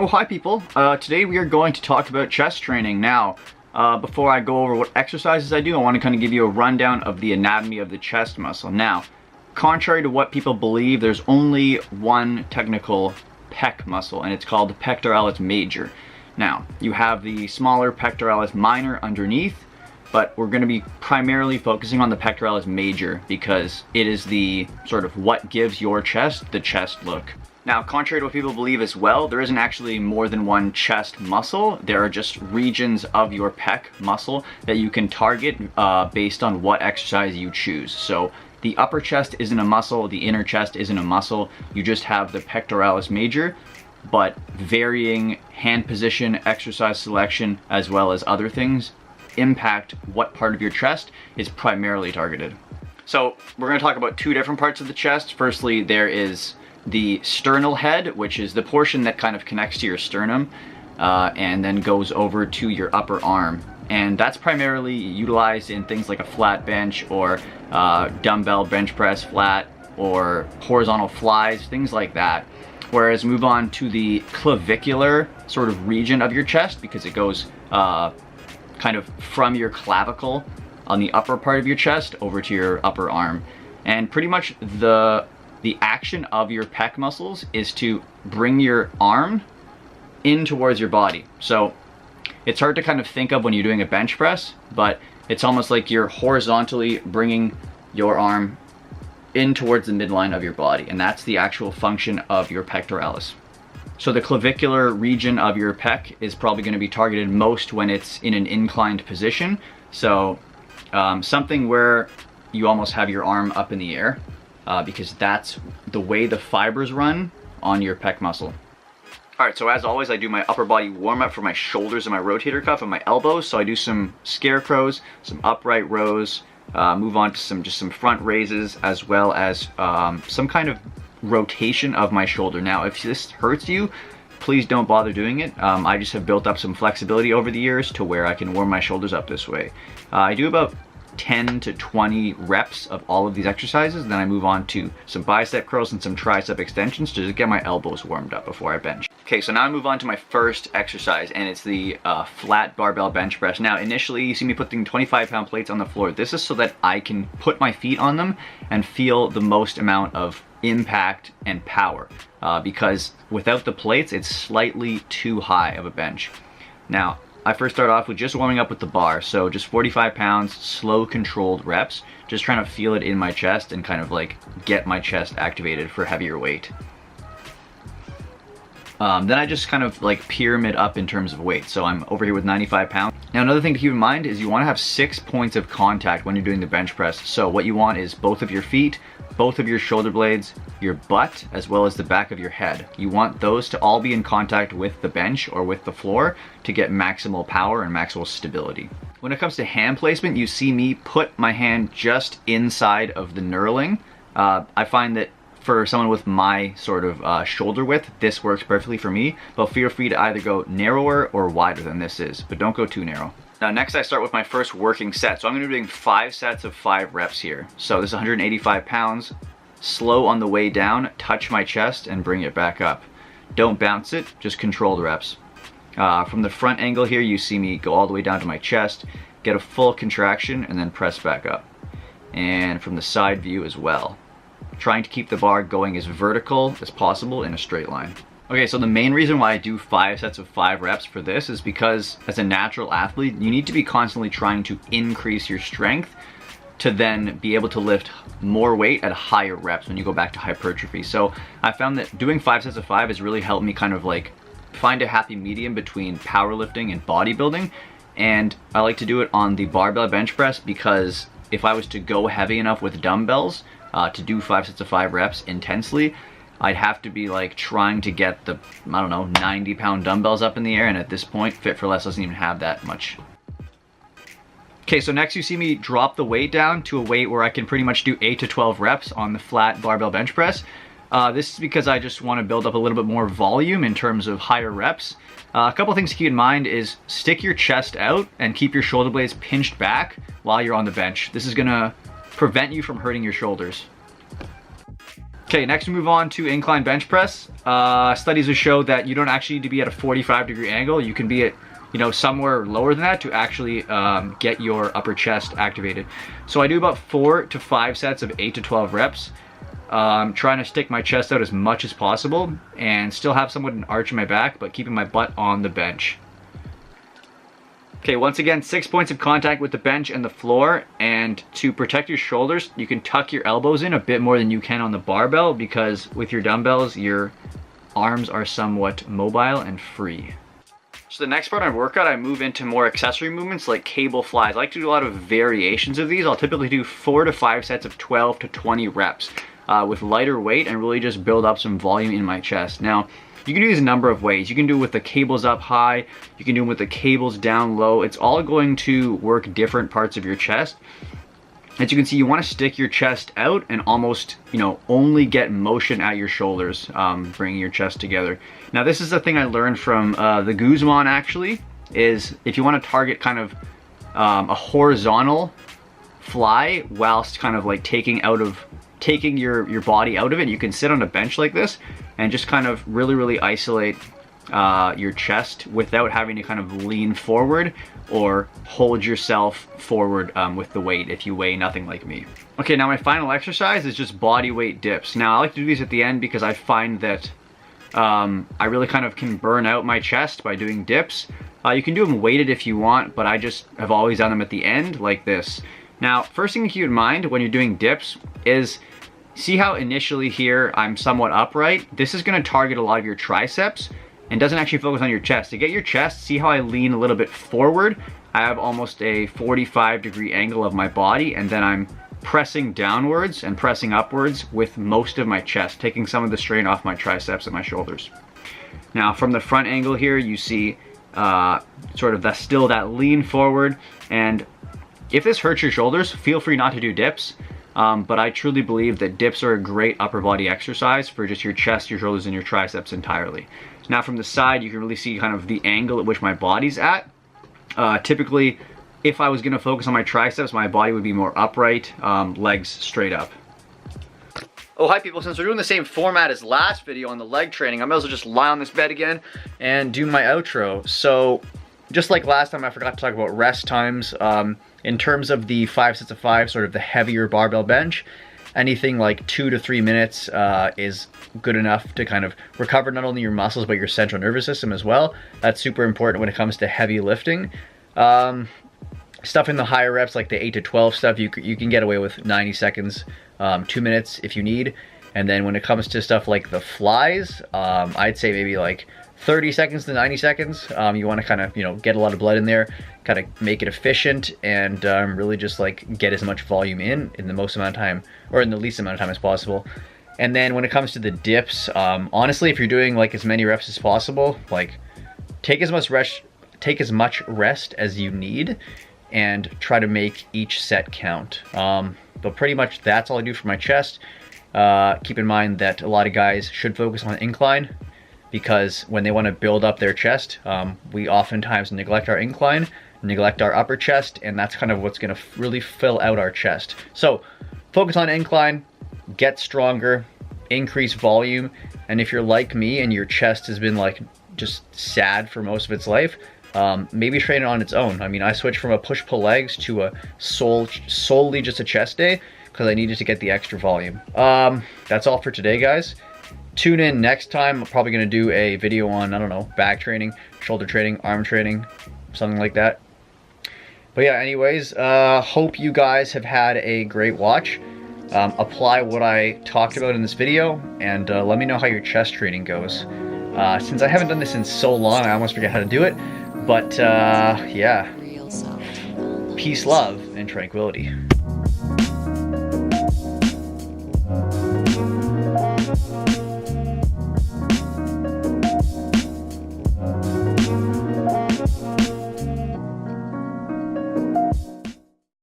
Oh, hi people. Today we are going to talk about chest training. Now, before I go over what exercises I do, I want to kind of give you a rundown of the anatomy of the chest muscle. Now, contrary to what people believe, there's only one technical pec muscle, and it's called the Pectoralis Major. Now, you have the smaller Pectoralis Minor underneath, but we're going to be primarily focusing on the Pectoralis Major because it is the sort of what gives your chest the chest look. Now, contrary to what people believe as well, there isn't actually more than one chest muscle. There are just regions of your pec muscle that you can target based on what exercise you choose. So the upper chest isn't a muscle, the inner chest isn't a muscle. You just have the Pectoralis Major, but varying hand position, exercise selection, as well as other things impact what part of your chest is primarily targeted. So we're going to talk about two different parts of the chest. Firstly, there is the sternal head, which is the portion that kind of connects to your sternum and then goes over to your upper arm. And that's primarily utilized in things like a flat bench or dumbbell bench press flat or horizontal flies, things like that. Whereas move on to the clavicular sort of region of your chest, because it goes kind of from your clavicle on the upper part of your chest over to your upper arm. And pretty much the action of your pec muscles is to bring your arm in towards your body. So it's hard to kind of think of when you're doing a bench press, but it's almost like you're horizontally bringing your arm in towards the midline of your body, and that's the actual function of your pectoralis. So the clavicular region of your pec is probably going to be targeted most when it's in an inclined position. So something where you almost have your arm up in the air, because that's the way the fibers run on your pec muscle. All right, so as always, I do my upper body warm up for my shoulders and my rotator cuff and my elbows. So I do some scarecrows, some upright rows, move on to just some front raises, as well as some kind of rotation of my shoulder. Now, if this hurts you, please don't bother doing it. I just have built up some flexibility over the years to where I can warm my shoulders up this way. I do about 10 to 20 reps of all of these exercises, then I move on to some bicep curls and some tricep extensions to just get my elbows warmed up before I bench. Okay, so now I move on to my first exercise, and it's the flat barbell bench press. Now, initially, you see me putting 25-pound plates on the floor. This is so that I can put my feet on them and feel the most amount of impact and power, because without the plates, it's slightly too high of a bench. Now, I first start off with just warming up with the bar, so just 45 pounds, slow controlled reps, just trying to feel it in my chest and kind of like get my chest activated for heavier weight. Then I just kind of like pyramid up in terms of weight, so I'm over here with 95 pounds. Now, another thing to keep in mind is you want to have 6 points of contact when you're doing the bench press. So what you want is both of your feet, both of your shoulder blades, your butt, as well as the back of your head. You want those to all be in contact with the bench or with the floor to get maximal power and maximal stability. When it comes to hand placement, you see me put my hand just inside of the knurling. I find that for someone with my sort of shoulder width, this works perfectly for me, but feel free to either go narrower or wider than this is, but don't go too narrow. Now, next I start with my first working set. So I'm gonna be doing 5 sets of 5 reps here. So this is 185 pounds, slow on the way down, touch my chest and bring it back up. Don't bounce it, just controlled reps. From the front angle here, you see me go all the way down to my chest, get a full contraction and then press back up. And from the side view as well. Trying to keep the bar going as vertical as possible in a straight line. Okay, so the main reason why I do 5 sets of 5 reps for this is because as a natural athlete, you need to be constantly trying to increase your strength to then be able to lift more weight at higher reps when you go back to hypertrophy. So I found that doing 5 sets of 5 has really helped me kind of like find a happy medium between powerlifting and bodybuilding. And I like to do it on the barbell bench press because if I was to go heavy enough with dumbbells, to do 5 sets of 5 reps intensely, I'd have to be like trying to get the, I don't know, 90-pound dumbbells up in the air, and at this point, Fit for Less doesn't even have that much. Okay, so next you see me drop the weight down to a weight where I can pretty much do 8 to 12 reps on the flat barbell bench press. This is because I just want to build up a little bit more volume in terms of higher reps. A couple things to keep in mind is stick your chest out and keep your shoulder blades pinched back while you're on the bench. This is gonna prevent you from hurting your shoulders. Okay, next we move on to incline bench press. Studies have showed that you don't actually need to be at a 45-degree angle. You can be at, you know, somewhere lower than that to actually get your upper chest activated. So I do about 4 to 5 sets of 8 to 12 reps. Trying to stick my chest out as much as possible and still have somewhat an arch in my back, but keeping my butt on the bench. Okay, once again, 6 points of contact with the bench and the floor, and to protect your shoulders, you can tuck your elbows in a bit more than you can on the barbell, because with your dumbbells, your arms are somewhat mobile and free. So the next part of my workout, I move into more accessory movements like cable flies. I like to do a lot of variations of these. I'll typically do 4 to 5 sets of 12 to 20 reps with lighter weight and really just build up some volume in my chest. Now, you can do these a number of ways. You can do it with the cables up high, you can do it with the cables down low. It's all going to work different parts of your chest. As you can see, you want to stick your chest out and almost, you know, only get motion at your shoulders, bringing your chest together. Now, this is the thing I learned from the Guzman, actually, is if you want to target kind of a horizontal fly whilst kind of like taking your body out of it, you can sit on a bench like this and just kind of really isolate your chest without having to kind of lean forward or hold yourself forward with the weight if you weigh nothing like me. Okay, now my final exercise is just body weight dips. Now I like to do these at the end because I find that I really kind of can burn out my chest by doing dips. You can do them weighted if you want, but I just have always done them at the end like this. Now, first thing to keep in mind when you're doing dips is, see how initially here I'm somewhat upright? This is going to target a lot of your triceps and doesn't actually focus on your chest. To get your chest, see how I lean a little bit forward? I have almost a 45-degree angle of my body, and then I'm pressing downwards and pressing upwards with most of my chest, taking some of the strain off my triceps and my shoulders. Now, from the front angle here, you see sort of that lean forward, and if this hurts your shoulders, feel free not to do dips. But I truly believe that dips are a great upper body exercise for just your chest, your shoulders, and your triceps entirely. Now from the side, you can really see kind of the angle at which my body's at. Typically, if I was going to focus on my triceps, my body would be more upright, legs straight up. Oh, hi people, since we're doing the same format as last video on the leg training, I might as well just lie on this bed again and do my outro. So, just like last time, I forgot to talk about rest times. In terms of the 5 sets of 5, sort of the heavier barbell bench, anything like 2 to 3 minutes is good enough to kind of recover not only your muscles, but your central nervous system as well. That's super important when it comes to heavy lifting. Stuff in the higher reps, like the 8 to 12 stuff, you can get away with 90 seconds, 2 minutes if you need. And then when it comes to stuff like the flies, I'd say maybe like 30 seconds to 90 seconds. You want to kind of, you know, get a lot of blood in there, kind of make it efficient, and really just like get as much volume in the most amount of time, or in the least amount of time as possible. And then when it comes to the dips, honestly, if you're doing like as many reps as possible, like take as much rest as you need, and try to make each set count. But pretty much that's all I do for my chest. Keep in mind that a lot of guys should focus on incline, because when they want to build up their chest, we oftentimes neglect our incline, neglect our upper chest, and that's kind of what's going to really fill out our chest. So focus on incline, get stronger, increase volume, and if you're like me and your chest has been like just sad for most of its life, maybe train it on its own. I mean, I switched from a push-pull legs to a solely just a chest day because I needed to get the extra volume. That's all for today, guys. Tune in next time. I'm probably going to do a video on, I don't know, back training, shoulder training, arm training, something like that. But yeah, anyways, hope you guys have had a great watch. Apply what I talked about in this video, and let me know how your chest training goes. Since I haven't done this in so long, I almost forget how to do it. But yeah, peace, love, and tranquility.